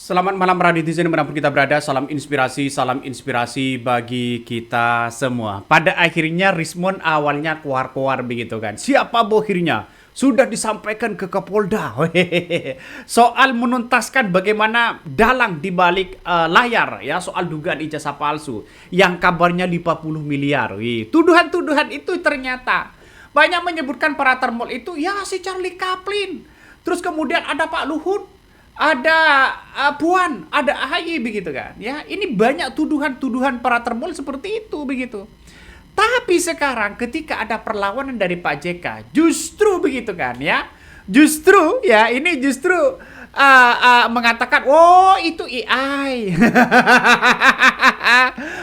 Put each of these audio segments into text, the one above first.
Selamat malam netizen dimanapun kita berada, salam inspirasi bagi kita semua. Pada akhirnya Rismon awalnya keluar-keluar begitu kan. Siapa bohirnya? Sudah disampaikan ke Kapolda. Soal menuntaskan bagaimana dalang di balik layar ya soal dugaan ijazah palsu yang kabarnya 50 miliar. Tuduhan-tuduhan itu ternyata banyak menyebutkan parater mall itu ya si Charlie Chaplin. Terus kemudian ada Pak Luhut, ada Puan, ada AHY begitu kan. Ya, ini banyak tuduhan-tuduhan parater mall seperti itu begitu. Tapi sekarang ketika ada perlawanan dari Pak JK, justru begitu kan ya. Justru ya ini justru mengatakan, "Oh, itu AI."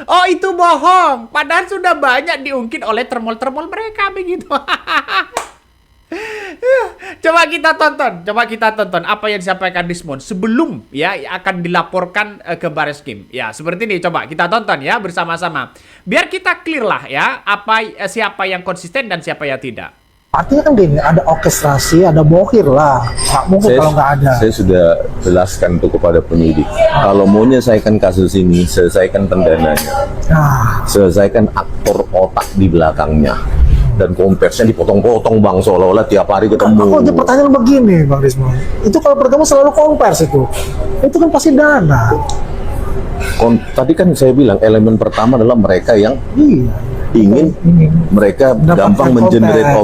Oh, itu bohong. Padahal sudah banyak diungkit oleh termol-termol mereka begitu. Coba kita tonton apa yang disampaikan Rismon sebelum ya akan dilaporkan ke Bareskrim. Ya, seperti ini coba kita tonton ya bersama-sama. Biar kita clear lah ya siapa yang konsisten dan siapa yang tidak. Artinya kan gini, ada orkestrasi, ada bohir lah. Nggak mungkin kalau nggak ada. Saya sudah jelaskan itu kepada penyidik. Kalau mau menyelesaikan kasus ini, selesaikan pendananya. Selesaikan aktor otak di belakangnya. Dan kompersnya dipotong-potong bang, seolah-olah tiap hari ketemu. Aku ada pertanyaan begini Bang Rismon. Itu kalau bertemu selalu kompers itu. Itu kan pasti dana. Tadi kan saya bilang elemen pertama adalah mereka yang ingin mereka gampang mengenerate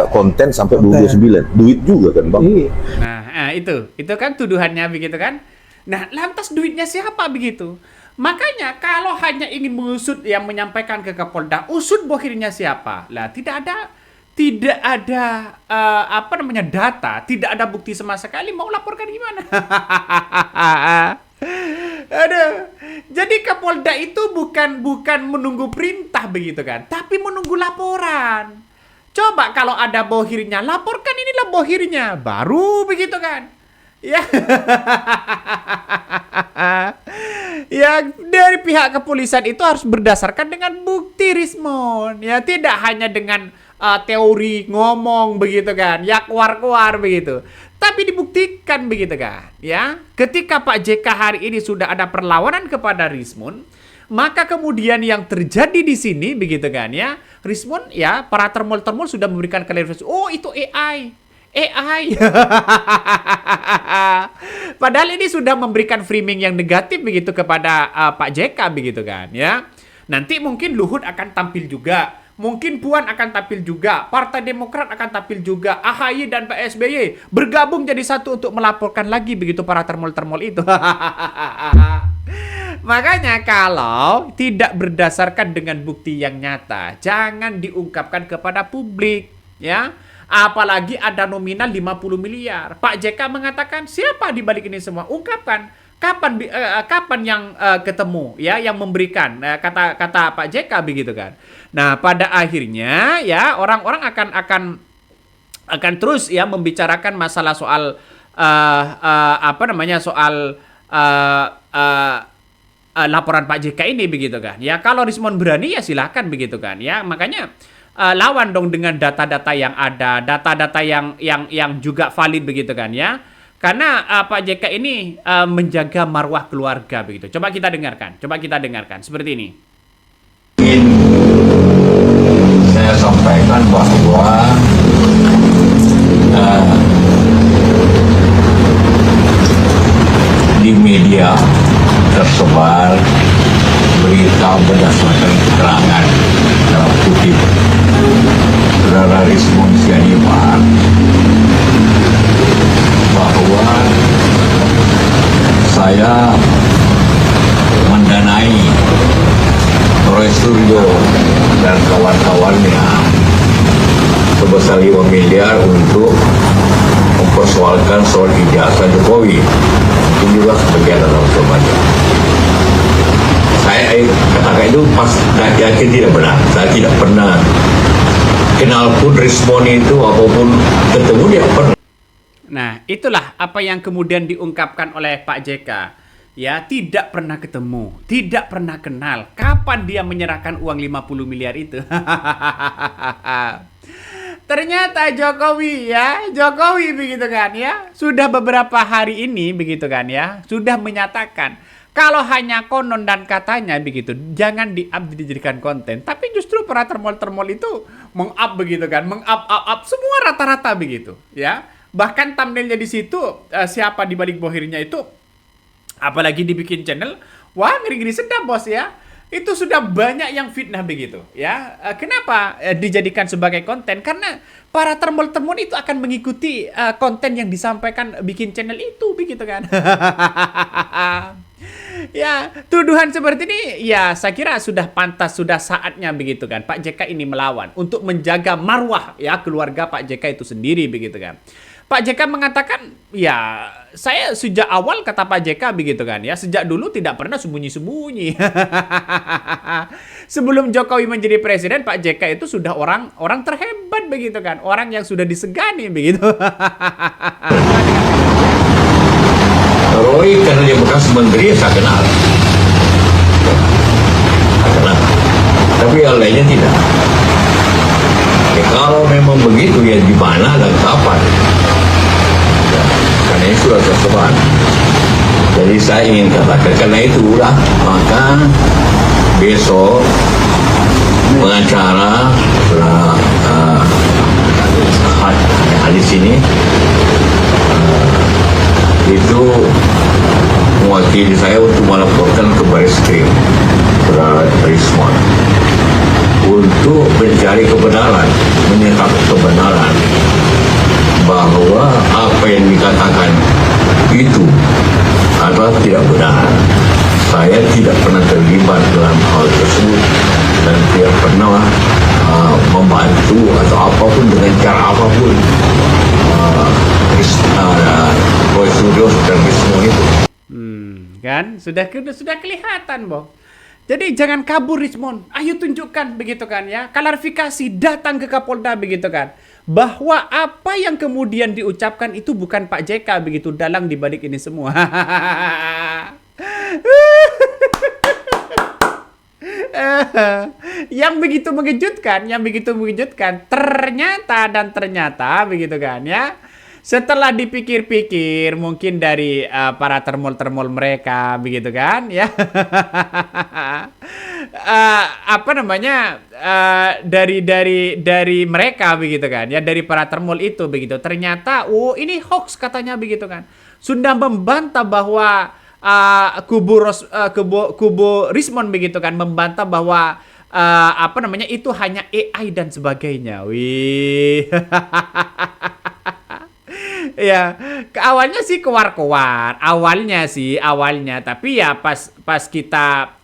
konten sampai 29. Duit juga kan bang. Nah itu kan tuduhannya begitu kan. Nah lantas duitnya siapa begitu? Makanya kalau hanya ingin mengusut yang menyampaikan ke Kapolda, usut bohirnya siapa? Lah tidak ada data, tidak ada bukti sama sekali, mau laporkan gimana? Aduh. Jadi Kapolda itu bukan menunggu perintah begitu kan, tapi menunggu laporan. Coba kalau ada bohirnya, laporkan inilah bohirnya, baru begitu kan. Ya. Ya, dari pihak kepolisian itu harus berdasarkan dengan bukti Rismon. Ya, tidak hanya dengan teori ngomong begitu kan. Ya, keluar-keluar begitu. Tapi dibuktikan begitu kan. Ya, ketika Pak JK hari ini sudah ada perlawanan kepada Rismon, maka kemudian yang terjadi di sini begitu kan ya. Rismon ya, para termol-termol sudah memberikan klarifikasi. Oh, itu AI. Padahal ini sudah memberikan framing yang negatif begitu kepada Pak JK begitu kan ya. Nanti mungkin Luhut akan tampil juga, mungkin Puan akan tampil juga, Partai Demokrat akan tampil juga, AHY dan Pak SBY bergabung jadi satu untuk melaporkan lagi begitu para termol-termol itu. Makanya kalau tidak berdasarkan dengan bukti yang nyata, jangan diungkapkan kepada publik ya. Apalagi ada nominal 50 miliar. Pak JK mengatakan, siapa di balik ini semua? Ungkapkan. Kapan yang ketemu ya yang memberikan kata Pak JK begitu kan. Nah, pada akhirnya ya orang-orang akan terus ya membicarakan masalah soal laporan Pak JK ini begitu kan. Ya kalau Rismon berani ya silakan begitu kan. Ya makanya lawan dong dengan data-data yang ada, data-data yang juga valid begitu kan ya. Karena Pak JK ini menjaga marwah keluarga begitu. Coba kita dengarkan seperti ini. Ingin saya sampaikan bahwa di media tersebar berita berdasarkan keterangan dalam kutip Saudara Rismon Sianipar bahwa saya mendanai Roy Suryo dan kawan-kawannya sebesar 5 miliar untuk mempersoalkan soal ijazah Jokowi. Mungkin juga sebagian dalam semuanya. Saya katakan itu pas yakin tidak benar. Saya tidak pernah kenal pun Rismon itu apapun ketemu dia pernah. Nah, itulah apa yang kemudian diungkapkan oleh Pak JK. Ya, tidak pernah ketemu, tidak pernah kenal. Kapan dia menyerahkan uang 50 miliar itu? Ternyata Jokowi begitu kan ya, sudah beberapa hari ini begitu kan ya, sudah menyatakan kalau hanya konon dan katanya begitu, jangan dijadikan konten. Tapi justru para termol itu meng-up begitu kan, meng-up semua rata-rata begitu ya. Bahkan thumbnailnya di situ siapa di balik bohirnya itu, apalagi dibikin channel, wah ngeri-ngeri sedap bos ya. Itu sudah banyak yang fitnah begitu ya. Kenapa dijadikan sebagai konten? Karena para termol itu akan mengikuti konten yang disampaikan bikin channel itu begitu kan. Ya, tuduhan seperti ini ya saya kira sudah pantas, sudah saatnya begitu kan Pak JK ini melawan untuk menjaga marwah ya keluarga Pak JK itu sendiri begitu kan. Pak JK mengatakan, ya saya sejak awal kata Pak JK begitu kan ya, sejak dulu tidak pernah sembunyi-sembunyi. Sebelum Jokowi menjadi presiden, Pak JK itu sudah orang terhebat begitu kan, orang yang sudah disegani begitu. Roy karena dia bekas menteri saya kenal. Tapi yang lainnya tidak. Ya, kalau memang begitu ya di mana dan kapan? Ya, karena itu sudah tersebar. Jadi saya ingin katakan karena itulah maka besok pengacara hadis ini itu mewakili saya untuk melaporkan ke Barreskrim Saudara Rismon untuk mencari kebenaran, menyerap kebenaran bahwa apa yang dikatakan itu adalah tidak benar. Saya tidak pernah terlibat dalam hal tersebut dan tidak pernah membantu atau apapun dengan cara apapun Roy Suryo dan Rismon itu. Kan sudah kelihatan boh. Jadi jangan kabur Rismon, ayo tunjukkan begitu kan ya, klarifikasi, datang ke Kapolda begitu kan, bahwa apa yang kemudian diucapkan itu bukan Pak JK begitu dalang dibalik ini semua. Yang begitu mengejutkan, ternyata begitu kan ya. Setelah dipikir-pikir mungkin dari para termol mereka begitu kan ya. Dari mereka begitu kan ya, dari para termol itu begitu. Ternyata ini hoax katanya begitu kan. Sudah membantah bahwa kubu Rismon begitu kan, membantah bahwa itu hanya AI dan sebagainya. Wih. Ya, awalnya sih keluar, awalnya, tapi ya pas kita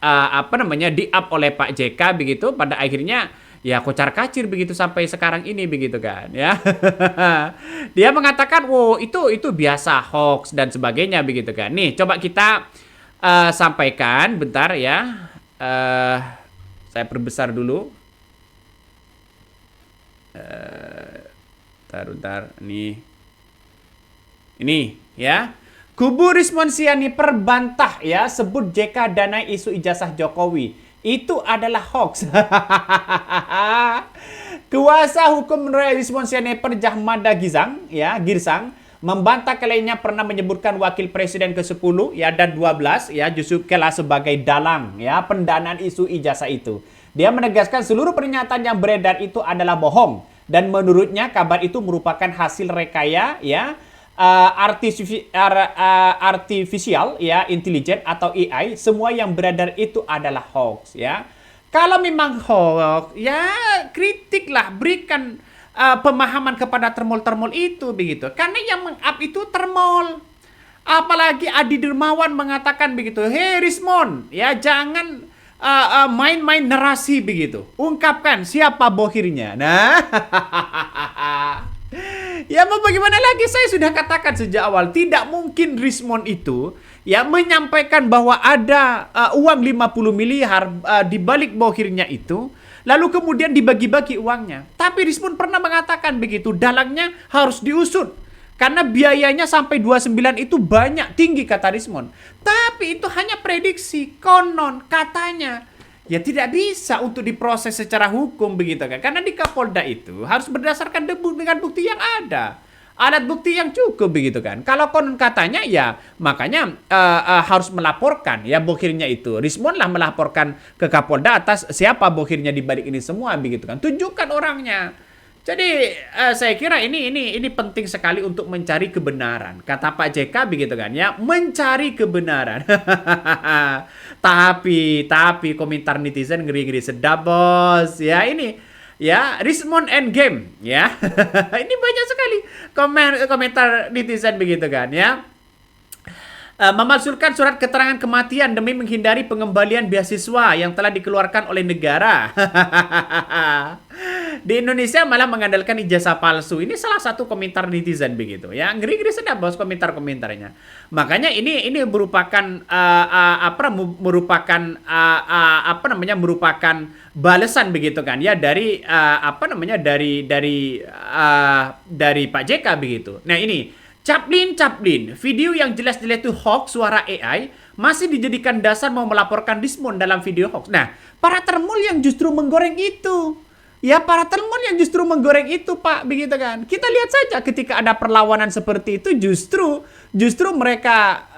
di-up oleh Pak JK begitu, pada akhirnya ya kocar-kacir begitu sampai sekarang ini begitu kan ya. Dia mengatakan, itu biasa hoax dan sebagainya begitu kan. Nih, coba kita sampaikan bentar ya. Saya perbesar dulu. Bentar, nih. Ini ya, kubu Rismon Siani perbantah ya, sebut JK dana isu ijazah Jokowi itu adalah hoax. Kuasa hukum Rismon Siani Perjahmada Girsang membantah kliennya pernah menyebutkan wakil presiden ke-10 ya dan 12 ya Yusuf Kala sebagai dalang ya pendanaan isu ijazah itu. Dia menegaskan seluruh pernyataan yang beredar itu adalah bohong dan menurutnya kabar itu merupakan hasil rekaya ya artificial ya intelligence atau AI. Semua yang beredar itu adalah hoax ya. Kalau memang hoax ya kritiklah, berikan pemahaman kepada termol itu begitu. Karena yang meng-up itu termol. Apalagi Adi Dermawan mengatakan begitu, "Hei Rismon, ya jangan main-main narasi begitu. Ungkapkan siapa bohirnya." Nah, ya mau bagaimana lagi, saya sudah katakan sejak awal, tidak mungkin Rismon itu ya menyampaikan bahwa ada uang 50 miliar di balik bohirnya itu, lalu kemudian dibagi-bagi uangnya. Tapi Rismon pernah mengatakan begitu, dalangnya harus diusut karena biayanya sampai 29 itu banyak, tinggi kata Rismon. Tapi itu hanya prediksi, konon, katanya. ya tidak bisa untuk diproses secara hukum begitu kan. Karena di Kapolda itu harus berdasarkan dengan bukti yang ada. Alat bukti yang cukup begitu kan. Kalau konon katanya ya makanya harus melaporkan ya bohirnya itu. Rismon lah melaporkan ke Kapolda atas siapa bohirnya di balik ini semua begitu kan. Tunjukkan orangnya. Jadi saya kira ini penting sekali untuk mencari kebenaran. Kata Pak JK begitu kan ya, mencari kebenaran. Tapi komentar netizen ngeri-ngeri sedap bos. Ya ini ya Rismon Endgame ya. Ini banyak sekali komentar netizen begitu kan ya. Memalsukan surat keterangan kematian demi menghindari pengembalian beasiswa yang telah dikeluarkan oleh negara. Di Indonesia malah mengandalkan ijazah palsu. Ini salah satu komentar netizen begitu ya. Ngeri-ngeri sedap bos komentar-komentarnya. Makanya ini merupakan merupakan balasan begitu kan ya dari dari Pak JK begitu. Nah ini Chaplin, video yang jelas-jelas itu hoax suara AI masih dijadikan dasar mau melaporkan Rismon dalam video hoax. Nah, para termul yang justru menggoreng itu. Ya, para termul yang justru menggoreng itu, Pak, begitu kan. Kita lihat saja ketika ada perlawanan seperti itu justru mereka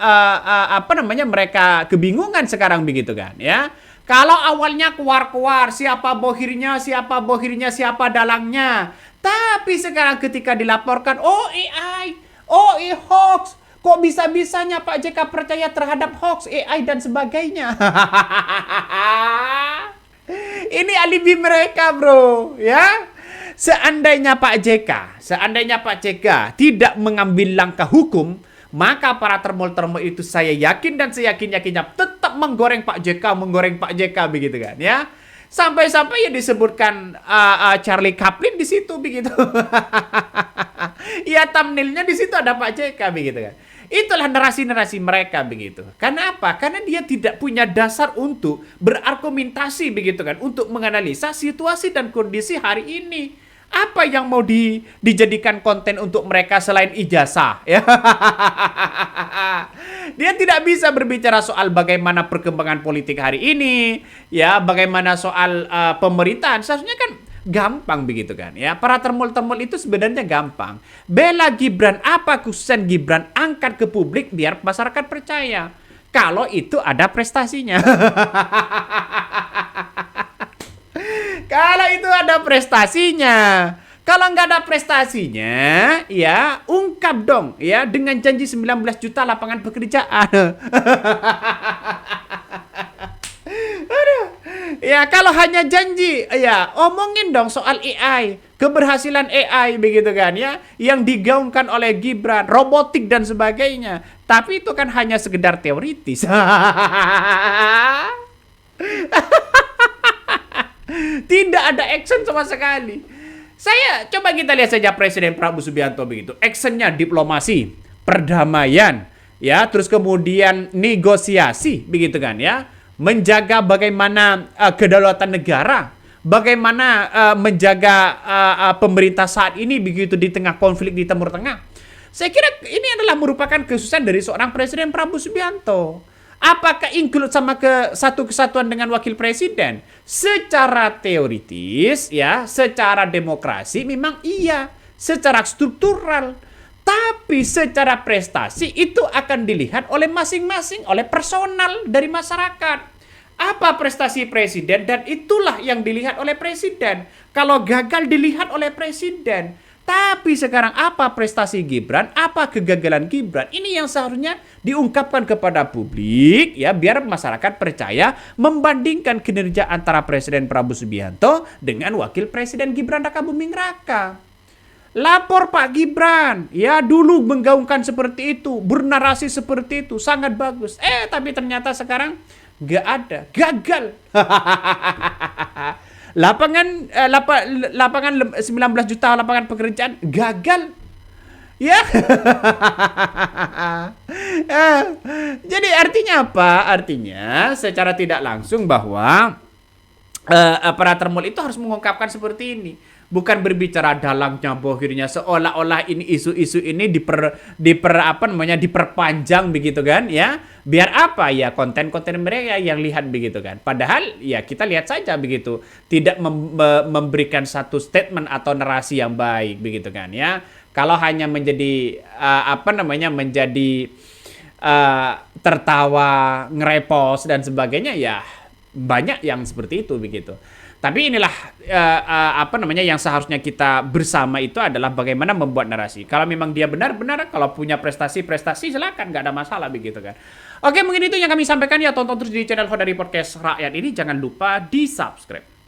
mereka kebingungan sekarang begitu kan, ya. Kalau awalnya keluar-keluar siapa bohirnya, siapa dalangnya. Tapi sekarang ketika dilaporkan, oh AI, oh, hoax. Kok bisa-bisanya Pak JK percaya terhadap hoax, AI dan sebagainya? Ini alibi mereka, bro. Ya, seandainya Pak JK tidak mengambil langkah hukum, maka para termol-termol itu saya yakin dan seyakin-yakinnya tetap menggoreng Pak JK begitu kan, ya. Sampai-sampai ya disebutkan Charlie Chaplin di situ begitu. Ya thumbnailnya di situ ada Pak JK begitu kan. Itulah narasi-narasi mereka begitu. Karena apa? Karena dia tidak punya dasar untuk berargumentasi begitu kan, untuk menganalisa situasi dan kondisi hari ini. Apa yang mau dijadikan konten untuk mereka selain ijazah? Ya. Dia tidak bisa berbicara soal bagaimana perkembangan politik hari ini, ya, bagaimana soal pemerintahan. Seharusnya kan gampang begitu kan, ya. Para termul-termul itu sebenarnya gampang. Bela Gibran, apa khususan Gibran, angkat ke publik biar masyarakat percaya. Kalau itu ada prestasinya. Kalau itu ada prestasinya. Kalau nggak ada prestasinya, ya ungkap dong, ya dengan janji 19 juta lapangan pekerjaan. Aduh. Ya kalau hanya janji, ya omongin dong soal AI, keberhasilan AI begitu kan ya, yang digaungkan oleh Gibran, robotik dan sebagainya. Tapi itu kan hanya sekedar teoritis. Tidak ada action sama sekali. Coba kita lihat saja Presiden Prabowo Subianto begitu. Actionnya diplomasi, perdamaian, ya, terus kemudian negosiasi begitu kan ya. Menjaga bagaimana kedaulatan negara, bagaimana menjaga pemerintah saat ini begitu di tengah konflik di Timur Tengah. Saya kira ini adalah merupakan kekhususan dari seorang Presiden Prabowo Subianto. Apakah include sama satu kesatuan dengan wakil presiden? Secara teoritis, ya, secara demokrasi memang iya, secara struktural. Tapi secara prestasi itu akan dilihat oleh masing-masing, oleh personal dari masyarakat. Apa prestasi presiden dan itulah yang dilihat oleh presiden. Kalau gagal dilihat oleh presiden. Tapi sekarang apa prestasi Gibran, apa kegagalan Gibran? Ini yang seharusnya diungkapkan kepada publik ya, biar masyarakat percaya membandingkan kinerja antara Presiden Prabowo Subianto dengan Wakil Presiden Gibran Rakabuming Raka. Lapor Pak Gibran, ya dulu menggaungkan seperti itu, bernarasi seperti itu, sangat bagus. Tapi ternyata sekarang nggak ada, gagal. Lapangan 19 juta lapangan pekerjaan gagal. Ya. Jadi artinya apa? Artinya secara tidak langsung bahwa operator mall itu harus mengungkapkan seperti ini, bukan berbicara dalangnya bohirnya seolah-olah ini isu-isu ini diperpanjang begitu kan ya, biar apa ya konten-konten mereka yang lihat begitu kan, padahal ya kita lihat saja begitu, tidak memberikan satu statement atau narasi yang baik begitu kan ya, kalau hanya menjadi menjadi tertawa, ngerepost dan sebagainya ya banyak yang seperti itu begitu. Tapi inilah yang seharusnya kita bersama itu adalah bagaimana membuat narasi. Kalau memang dia benar-benar, kalau punya prestasi silakan, nggak ada masalah begitu kan. Oke, mungkin itu yang kami sampaikan ya. Tonton terus di channel Hodari Podcast Rakyat ini, jangan lupa di subscribe.